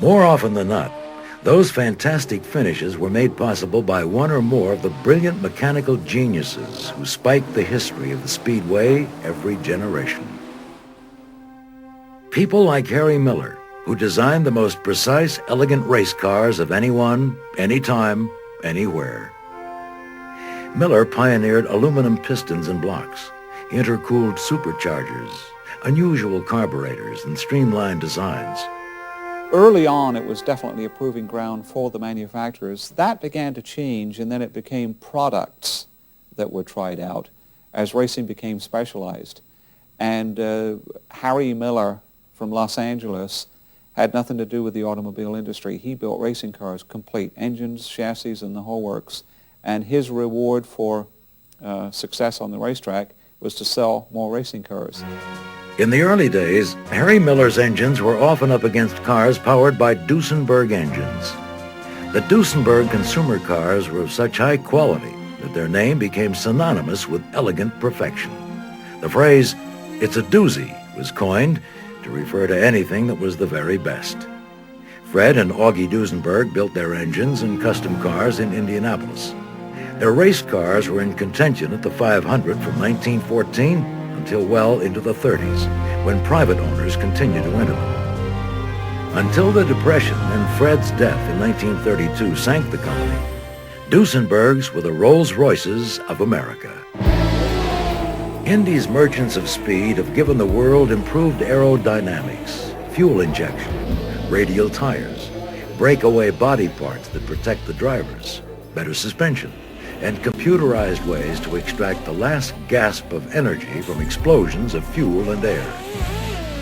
More often than not, those fantastic finishes were made possible by one or more of the brilliant mechanical geniuses who spiked the history of the Speedway every generation. People like Harry Miller, who designed the most precise, elegant race cars of anyone, anytime, anywhere. Miller pioneered aluminum pistons and blocks, intercooled superchargers, unusual carburetors, and streamlined designs. Early on, it was definitely a proving ground for the manufacturers. That began to change, and then it became products that were tried out as racing became specialized. And Harry Miller from Los Angeles had nothing to do with the automobile industry. He built racing cars complete, engines, chassis, and the whole works. And his reward for success on the racetrack was to sell more racing cars. In the early days, Harry Miller's engines were often up against cars powered by Duesenberg engines. The Duesenberg consumer cars were of such high quality that their name became synonymous with elegant perfection. The phrase, "It's a doozy," was coined to refer to anything that was the very best. Fred and Augie Duesenberg built their engines and custom cars in Indianapolis. Their race cars were in contention at the 500 from 1914 until well into the 30s, when private owners continued to enter them. Until the Depression and Fred's death in 1932 sank the company, Duesenbergs were the Rolls-Royces of America. Indy's merchants of speed have given the world improved aerodynamics, fuel injection, radial tires, breakaway body parts that protect the drivers, better suspension, and computerized ways to extract the last gasp of energy from explosions of fuel and air.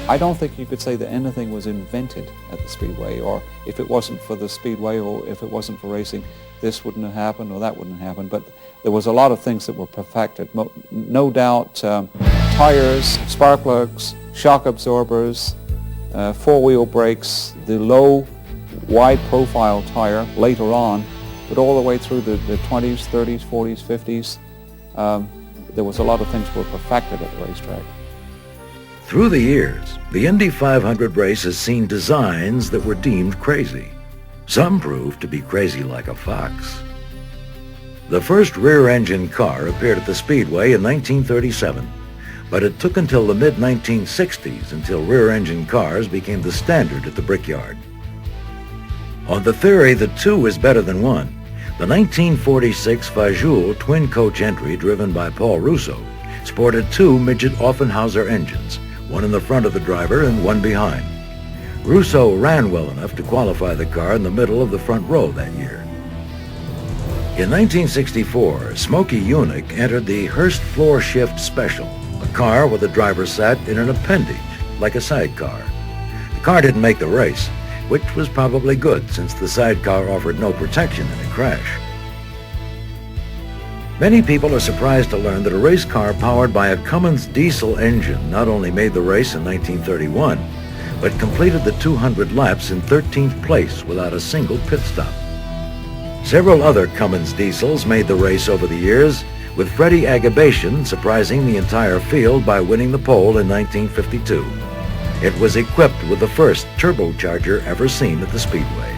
I don't think you could say that anything was invented at the Speedway, or if it wasn't for the Speedway or if it wasn't for racing, this wouldn't have happened or that wouldn't have happened. But there was a lot of things that were perfected. No doubt, tires, spark plugs, shock absorbers, four-wheel brakes, the low, wide-profile tire later on, but all the way through the 20s, 30s, 40s, 50s, there was a lot of things that were perfected at the racetrack. Through the years, the Indy 500 race has seen designs that were deemed crazy. Some proved to be crazy like a fox. The first rear-engine car appeared at the Speedway in 1937, but it took until the mid-1960s until rear-engine cars became the standard at the Brickyard. On the theory that two is better than one, the 1946 Fajoule twin-coach entry driven by Paul Russo sported two midget Offenhauser engines, one in the front of the driver and one behind. Russo ran well enough to qualify the car in the middle of the front row that year. In 1964, Smokey Yunick entered the Hurst Floor Shift Special, a car where the driver sat in an appendage, like a sidecar. The car didn't make the race, which was probably good since the sidecar offered no protection in a crash. Many people are surprised to learn that a race car powered by a Cummins diesel engine not only made the race in 1931, but completed the 200 laps in 13th place without a single pit stop. Several other Cummins diesels made the race over the years, with Freddie Agabation surprising the entire field by winning the pole in 1952. It was equipped with the first turbocharger ever seen at the Speedway.